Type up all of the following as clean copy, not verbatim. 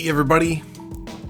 Hey everybody,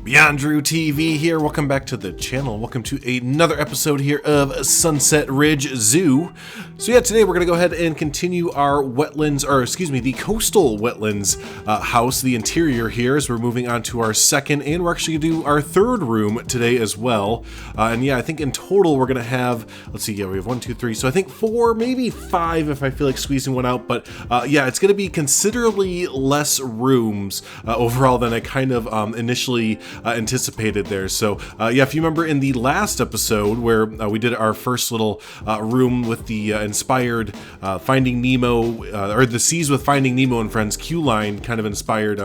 BeyondDrewTV here. Welcome back to the channel. Welcome to another episode here of Sunset Ridge Zoo. So yeah, today we're gonna go ahead and continue our wetlands, or excuse me, the Coastal Wetlands house, the interior here, as we're moving on to our second, and we're actually gonna do our third room today as well. And yeah, I think in total we're gonna have, let's see, yeah, we have 1, 2, 3, so I think 4, maybe 5 if I feel like squeezing one out, but yeah, it's gonna be considerably less rooms overall than I kind of initially anticipated there. So yeah, if you remember in the last episode where we did our first little room with the inspired Finding Nemo, or the Seas with Finding Nemo and Friends queue line kind of inspired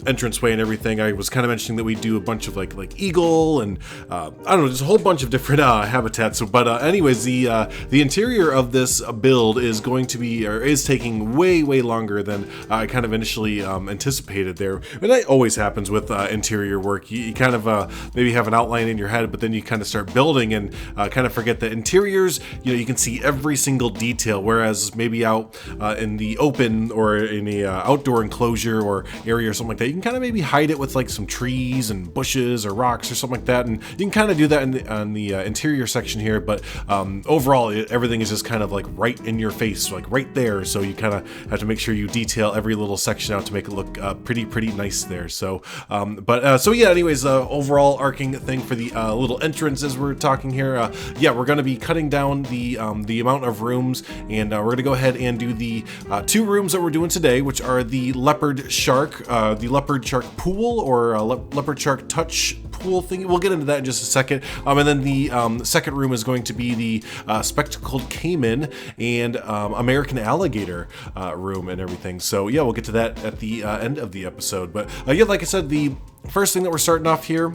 entranceway and everything, I was kind of mentioning that we do a bunch of like eagle and I don't know, just a whole bunch of different habitats. So, but anyways, the interior of this build is going to be, or is taking way longer than I kind of initially anticipated there. And that always happens with interior work. You kind of maybe have an outline in your head, but then you kind of start building and kind of forget that interiors, you know, you can see every single detail, whereas maybe out in the open or in a outdoor enclosure or area or something like that, you can kind of maybe hide it with like some trees and bushes or rocks or something like that, and you can kind of do that on the interior section here, but overall everything is just kind of like right in your face, like right there, so you kind of have to make sure you detail every little section out to make it look pretty nice there. So so yeah, anyways, overall arcing thing for the little entrance as we're talking here, yeah, we're going to be cutting down the amount of rooms, and we're going to go ahead and do the 2 rooms that we're doing today, which are the leopard shark pool, or leopard shark touch pool thing. We'll get into that in just a second. And then the second room is going to be the spectacled Caiman and American alligator room and everything. So yeah, we'll get to that at the end of the episode. But yeah, like I said, the first thing that we're starting off here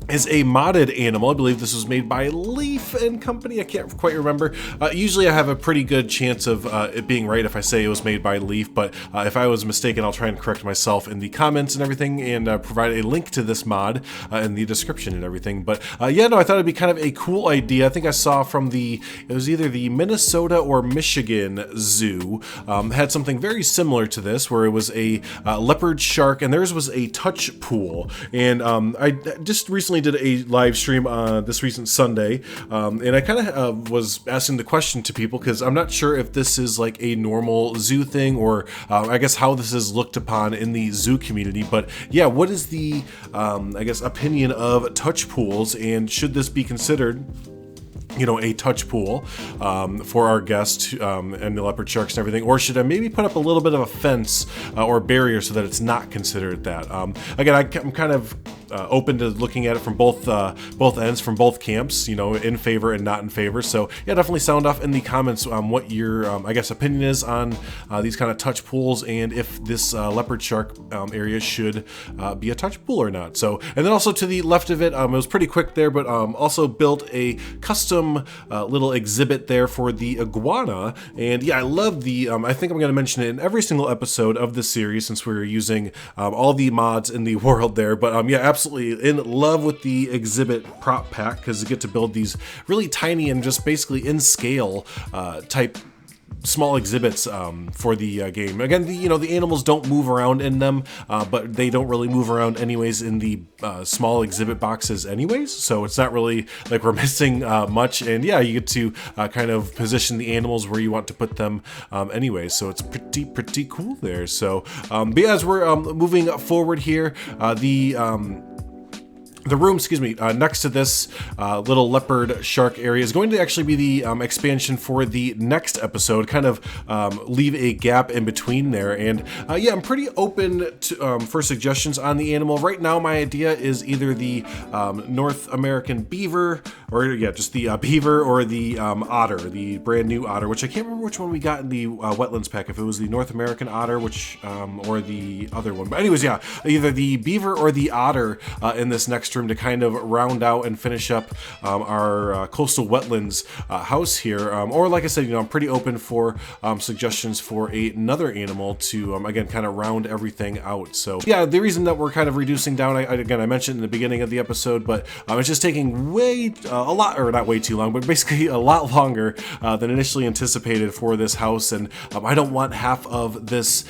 is a modded animal. I believe this was made by Leaf and Company. I can't quite remember. Usually I have a pretty good chance of it being right if I say it was made by Leaf, but if I was mistaken, I'll try and correct myself in the comments and everything, and provide a link to this mod in the description and everything. But yeah, no, I thought it'd be kind of a cool idea. I think I saw from it was either the Minnesota or Michigan Zoo, had something very similar to this, where it was a leopard shark, and theirs was a touch pool. And I just recently did a live stream this recent Sunday, and I kind of was asking the question to people, because I'm not sure if this is like a normal zoo thing, or I guess how this is looked upon in the zoo community. But yeah, what is the I guess opinion of touch pools, and should this be considered, you know, a touch pool for our guests and the leopard sharks and everything, or should I maybe put up a little bit of a fence or barrier so that it's not considered that? Again, I'm kind of open to looking at it from both ends, from both camps, you know, in favor and not in favor. So yeah, definitely sound off in the comments what your I guess opinion is on these kind of touch pools, and if this leopard shark area should be a touch pool or not. So, and then also to the left of it, it was pretty quick there, but also built a custom little exhibit there for the iguana. And yeah, I love the I think I'm going to mention it in every single episode of this series, since we're using all the mods in the world there. But yeah, absolutely in love with the exhibit prop pack, because you get to build these really tiny and just basically in scale type small exhibits for the game. Again, the animals don't move around in them, but they don't really move around anyways in the small exhibit boxes anyways, so it's not really like we're missing much. And yeah, you get to kind of position the animals where you want to put them anyways, so it's pretty cool there. So but yeah, as we're moving forward here, the room, excuse me, next to this little leopard shark area is going to actually be the expansion for the next episode, kind of leave a gap in between there. And yeah, I'm pretty open to, for suggestions on the animal. Right now, my idea is either the North American beaver, or yeah, just the beaver, or the otter, the brand new otter, which I can't remember which one we got in the wetlands pack, if it was the North American otter, which or the other one. But anyways, yeah, either the beaver or the otter in this next room to kind of round out and finish up our Coastal Wetlands house here. Or like I said, I'm pretty open for suggestions for another animal to, again, kind of round everything out. So yeah, the reason that we're kind of reducing down, again, I mentioned in the beginning of the episode, but it's just taking a lot, or not way too long, but basically a lot longer than initially anticipated for this house. And I don't want half of this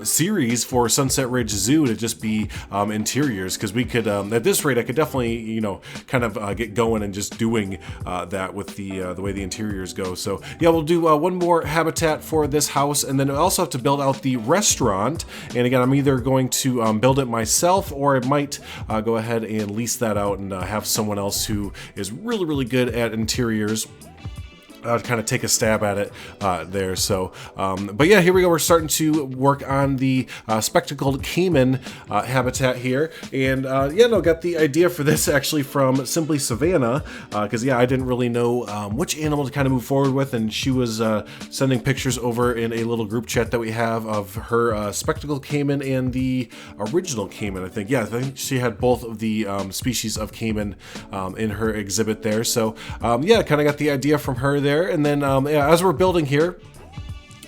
series for Sunset Ridge Zoo to just be interiors, because we could, at this rate, I could definitely, kind of get going and just doing that with the way the interiors go. So yeah, we'll do one more habitat for this house, and then I also have to build out the restaurant. And again, I'm either going to build it myself, or I might go ahead and lease that out and have someone else who is really, really good at interiors kind of take a stab at it there. So, but yeah, here we go. We're starting to work on the spectacled Caiman habitat here. And yeah, no, got the idea for this actually from Simply Savannah, because yeah, I didn't really know which animal to kind of move forward with. And she was sending pictures over in a little group chat that we have of her spectacled Caiman and the original Caiman, I think. Yeah, I think she had both of the species of Caiman in her exhibit there. So yeah, kind of got the idea from her there. And then yeah, as we're building here,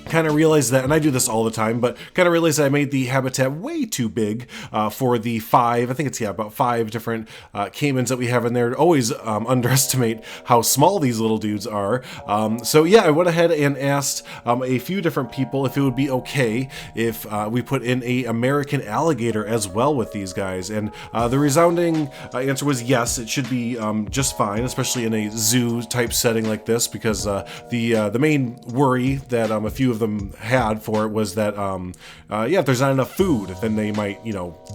kind of realized that, and I do this all the time, but kind of realized that I made the habitat way too big for the I think it's, yeah, about 5 different caimans that we have in there. Always underestimate how small these little dudes are. So yeah, I went ahead and asked a few different people if it would be okay if we put in a American alligator as well with these guys. And the resounding answer was yes, it should be just fine, especially in a zoo type setting like this, because the main worry that a few of them had for it was that yeah, if there's not enough food, then they might,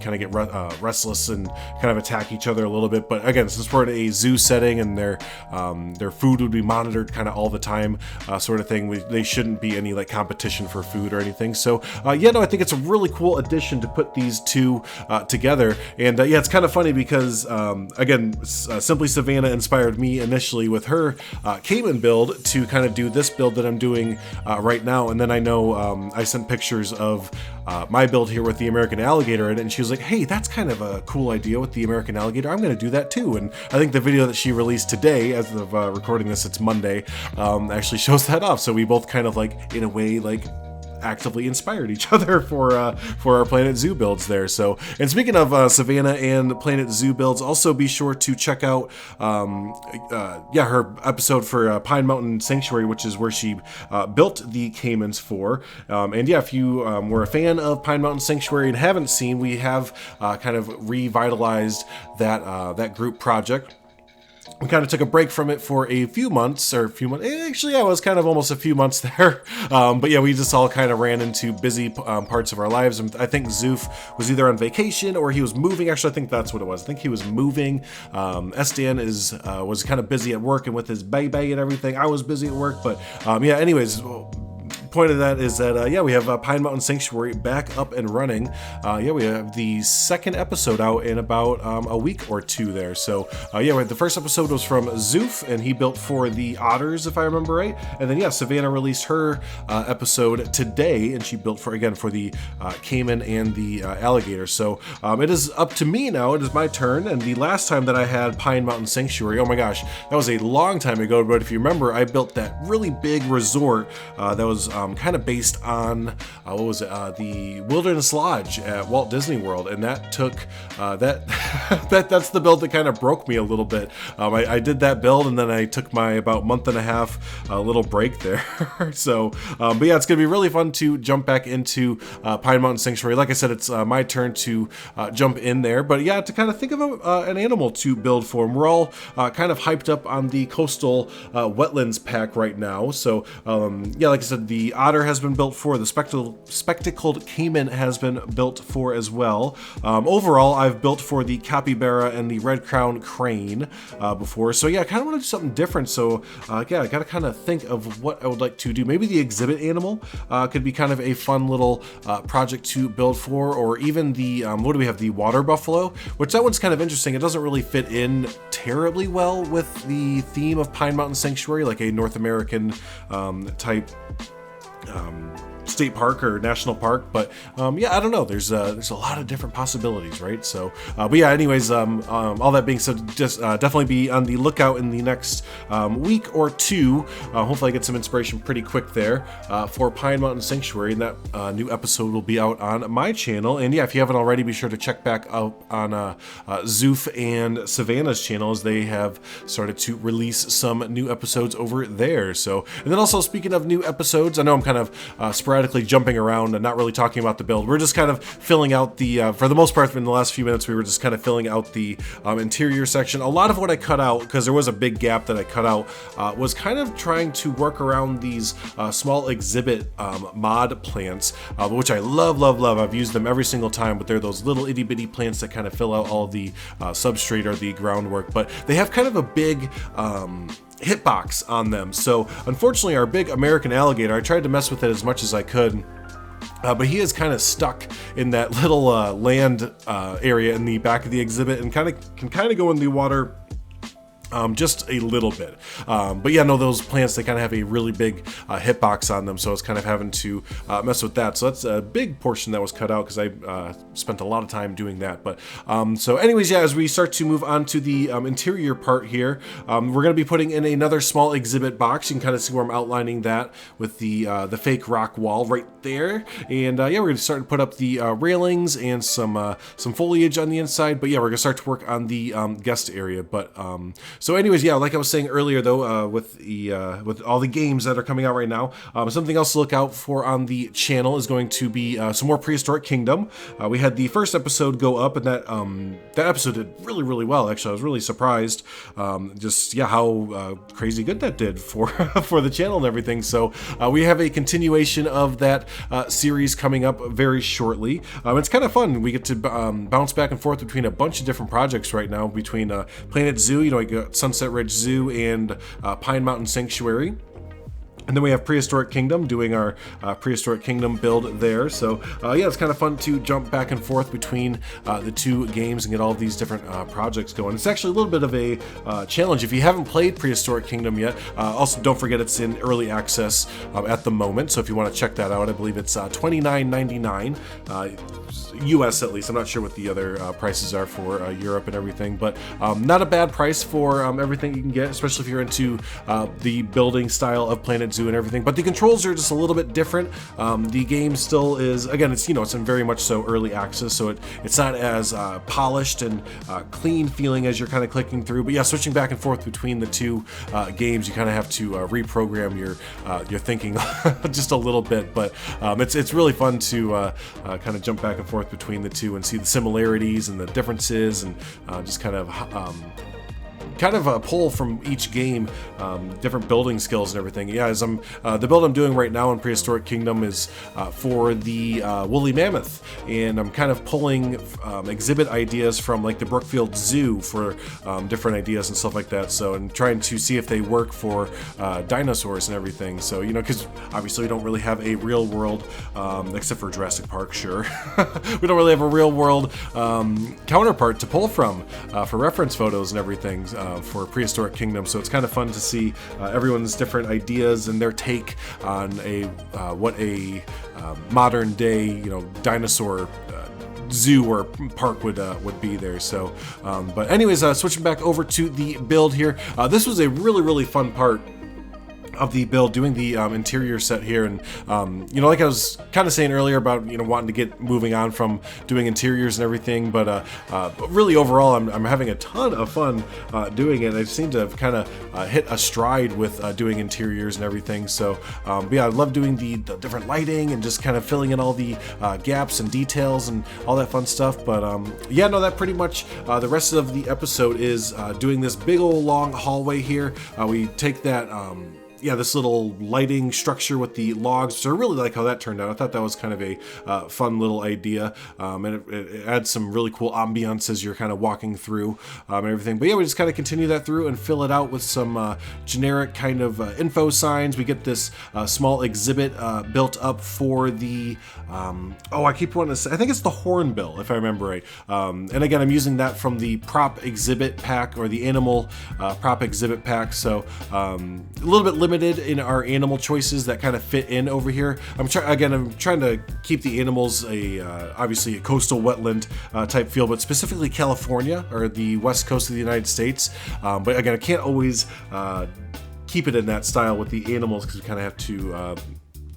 kind of get restless and kind of attack each other a little bit. But again, since we're in a zoo setting and their food would be monitored kind of all the time, sort of thing, they shouldn't be any like competition for food or anything. So yeah, no, I think it's a really cool addition to put these two together. And yeah, it's kind of funny because again, Simply Savannah inspired me initially with her Caiman build to kind of do this build that I'm doing right now. And then I know I sent pictures of my build here with the American alligator in it, and she was like, hey, that's kind of a cool idea with the American alligator. I'm going to do that too. And I think the video that she released today, as of recording this, it's Monday, actually shows that off. So we both kind of like, in a way, like actively inspired each other for our Planet Zoo builds there. So, and speaking of Savannah and Planet Zoo builds, also be sure to check out yeah, her episode for Pine Mountain Sanctuary, which is where she built the caimans for. And yeah, if you were a fan of Pine Mountain Sanctuary and haven't seen, we have kind of revitalized that group project. We kind of took a break from it for a few months, actually, yeah, it was kind of almost a few months there. But yeah, we just all kind of ran into busy parts of our lives. And I think Zoof was either on vacation or he was moving. Actually, I think that's what it was. I think he was moving. Estan was kind of busy at work and with his baby and everything. I was busy at work, but yeah, anyways, point of that is that yeah, we have Pine Mountain Sanctuary back up and running. Yeah, we have the second episode out in about a week or two there. So yeah, the first episode was from Zoof, and he built for the otters, if I remember right. And then yeah, Savannah released her episode today, and she built for the Caiman and the alligator. So it is up to me now. It is my turn. And the last time that I had Pine Mountain Sanctuary, oh my gosh, that was a long time ago. But if you remember, I built that really big resort that was kind of based on what was it, the Wilderness Lodge at Walt Disney World, and that took that's the build that kind of broke me a little bit. I did that build, and then I took my about month and a half little break there. So but yeah, it's gonna be really fun to jump back into Pine Mountain Sanctuary. Like I said, it's my turn to jump in there, but yeah, to kind of think of an animal to build for. And we're all kind of hyped up on the Coastal Wetlands pack right now. So yeah, like I said, the otter has been built for, the spectacled Caiman has been built for as well. Overall, I've built for the capybara and the red crown crane before. So yeah, I kind of want to do something different. So yeah, I got to kind of think of what I would like to do. Maybe the exhibit animal could be kind of a fun little project to build for, or even the, what do we have? The water buffalo, which that one's kind of interesting. It doesn't really fit in terribly well with the theme of Pine Mountain Sanctuary, like a North American type state park or national park. But yeah, I don't know. There's a lot of different possibilities, right? So, but yeah, anyways, all that being said, just definitely be on the lookout in the next week or two. Hopefully I get some inspiration pretty quick there for Pine Mountain Sanctuary, and that new episode will be out on my channel. And yeah, if you haven't already, be sure to check back out on Zoof and Savannah's channels. They have started to release some new episodes over there. So, and then also speaking of new episodes, I know I'm kind of sporadically jumping around and not really talking about the build. We're just kind of filling out the, for the most part in the last few minutes, we were just kind of filling out the interior section. A lot of what I cut out, because there was a big gap that I cut out, was kind of trying to work around these small exhibit mod plants, which I love. I've used them every single time, but they're those little itty bitty plants that kind of fill out all the substrate or the groundwork, but they have kind of a big hitbox on them. So unfortunately, our big American alligator, I tried to mess with it as much as I could. But he is kind of stuck in that little land area in the back of the exhibit and can kind of go in the water just a little bit. But yeah, no, those plants, they kind of have a really big hitbox on them, so I was kind of having to mess with that. So that's a big portion that was cut out because I spent a lot of time doing that. But so anyways, yeah, as we start to move on to the interior part here, we're going to be putting in another small exhibit box. You can kind of see where I'm outlining that with the fake rock wall right there. And yeah, we're going to start to put up the railings and some foliage on the inside. But yeah, we're going to start to work on the guest area. But so anyways, yeah, like I was saying earlier though, with all the games that are coming out right now, something else to look out for on the channel is going to be some more Prehistoric Kingdom. We had the first episode go up, and that episode did really well. Actually, I was really surprised, just yeah, how crazy good that did for for the channel and everything. So we have a continuation of that series coming up very shortly. It's kind of fun. We get to bounce back and forth between a bunch of different projects right now, between Planet Zoo, you know, we got Sunset Ridge Zoo and Pine Mountain Sanctuary. And then we have Prehistoric Kingdom, doing our Prehistoric Kingdom build there. So yeah, it's kind of fun to jump back and forth between the two games and get all these different projects going. It's actually a little bit of a challenge. If you haven't played Prehistoric Kingdom yet, also don't forget it's in early access at the moment. So if you want to check that out, I believe it's $29.99. US at least. I'm not sure what the other prices are for Europe and everything, but not a bad price for everything you can get, especially if you're into the building style of Planet Zoo and everything. But the controls are just a little bit different. The game still is, again, it's, you know, it's in very much so early access, so it's not as polished and clean feeling as you're kind of clicking through. But yeah, switching back and forth between the two games, you kind of have to reprogram your thinking just a little bit. But it's really fun to kind of jump back and forth between the two and see the similarities and the differences, and just kind of a pull from each game, different building skills and everything. Yeah, as the build I'm doing right now in Prehistoric Kingdom is for the woolly mammoth, and I'm kind of pulling exhibit ideas from like the Brookfield Zoo for different ideas and stuff like that. So, and trying to see if they work for dinosaurs and everything. So, you know, because obviously we don't really have a real world, except for Jurassic Park, sure. We don't really have a real world counterpart to pull from for reference photos and everything. For Prehistoric Kingdom, so it's kind of fun to see everyone's different ideas and their take on what a modern day, you know, dinosaur zoo or park would be there. So, but anyways, switching back over to the build here. This was a really fun part of the build, doing the interior set here. And you know, like I was kind of saying earlier about, you know, wanting to get moving on from doing interiors and everything, but really overall I'm having a ton of fun doing it. I seem to have kind of hit a stride with doing interiors and everything. So but yeah, I love doing the different lighting and just kind of filling in all the gaps and details and all that fun stuff. But yeah, no, that pretty much the rest of the episode is doing this big old long hallway here. We take that yeah, this little lighting structure with the logs. So I really like how that turned out. I thought that was kind of a fun little idea, and it adds some really cool ambiance as you're kind of walking through and everything. But yeah, we just kind of continue that through and fill it out with some generic kind of info signs. We get this small exhibit built up for the, oh, I keep wanting to say, I think it's the hornbill, if I remember right. And again, I'm using that from the prop exhibit pack, or the animal prop exhibit pack. So a little bit limited limited in our animal choices that kind of fit in over here. I'm trying to keep the animals obviously a coastal wetland type feel, but specifically California or the west coast of the United States. But again, I can't always keep it in that style with the animals because we kind of have to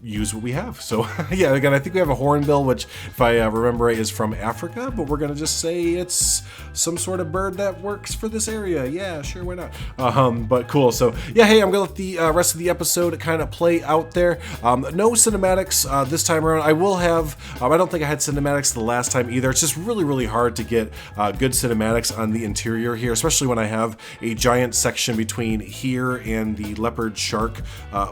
use what we have. So yeah, again, I think we have a hornbill, which if I remember right is from Africa, but we're gonna just say it's some sort of bird that works for this area. Yeah, sure, why not? But cool. So yeah, hey, I'm gonna let the rest of the episode kind of play out there. No cinematics this time around. I will have, I don't think I had cinematics the last time either. It's just really hard to get good cinematics on the interior here, especially when I have a giant section between here and the leopard shark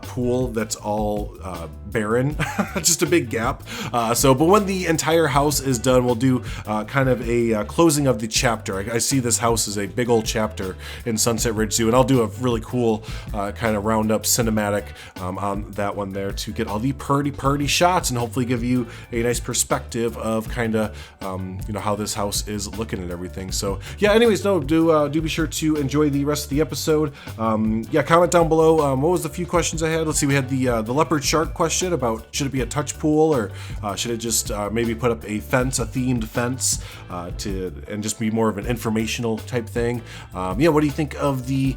pool that's all barren, just a big gap. But when the entire house is done, we'll do kind of a closing of the chapter. I see this house is a big old chapter in Sunset Ridge Zoo, and I'll do a really cool kind of roundup cinematic on that one there to get all the purdy shots and hopefully give you a nice perspective of kind of how this house is looking at everything. So yeah, anyways, do be sure to enjoy the rest of the episode. Yeah, comment down below what was the few questions I had. Let's see, we had the leopard shark question about should it be a touch pool or should it just maybe put up a fence, a themed fence and just be more of an informational type thing. Yeah, what do you think of the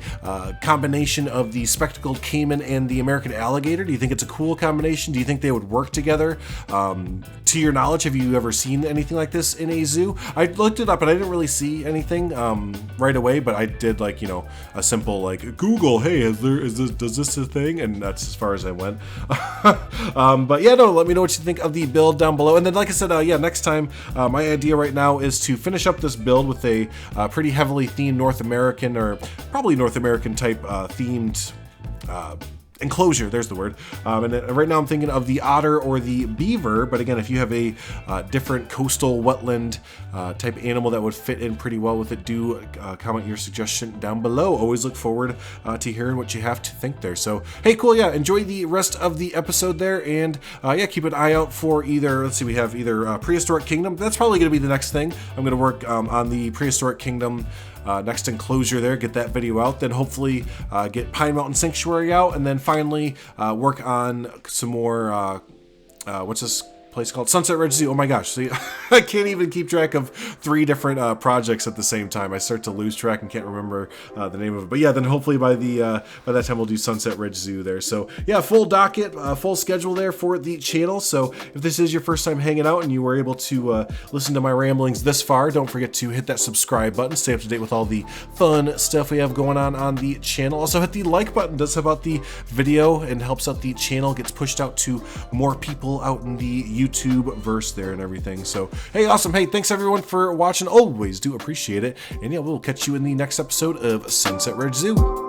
combination of the spectacled caiman and the American alligator? Do you think it's a cool combination? Do you think they would work together? To your knowledge, have you ever seen anything like this in a zoo? I looked it up and I didn't really see anything right away, but I did a simple Google, hey, does this a thing? And that's as far as I went. But yeah, no, let me know what you think of the build down below. And then, like I said, yeah, next time, my idea right now is to finish up this build with a pretty heavily themed North American, or probably North American type themed enclosure, there's the word. And right now I'm thinking of the otter or the beaver, but again, if you have a different coastal wetland type animal that would fit in pretty well with it, do comment your suggestion down below. Always look forward to hearing what you have to think there. So hey, cool, yeah, enjoy the rest of the episode there, and yeah, keep an eye out for either, let's see, we have either Prehistoric Kingdom. That's probably going to be the next thing. I'm going to work on the Prehistoric Kingdom next enclosure there, get that video out, then hopefully get Pine Mountain Sanctuary out, and then finally work on some more, what's this place called? Sunset Ridge Zoo. Oh my gosh, see, I can't even keep track of 3 different projects at the same time. I start to lose track and can't remember the name of it. But yeah, then hopefully by that time we'll do Sunset Ridge Zoo there. So yeah, full docket, full schedule there for the channel. So if this is your first time hanging out and you were able to listen to my ramblings this far, don't forget to hit that subscribe button. Stay up to date with all the fun stuff we have going on the channel. Also hit the like button. Does help out the video and helps out the channel. Gets pushed out to more people out in the YouTube verse there and everything. So hey, awesome. Hey, thanks everyone for watching. Always do appreciate it. And yeah, we'll catch you in the next episode of Sunset Ridge Zoo.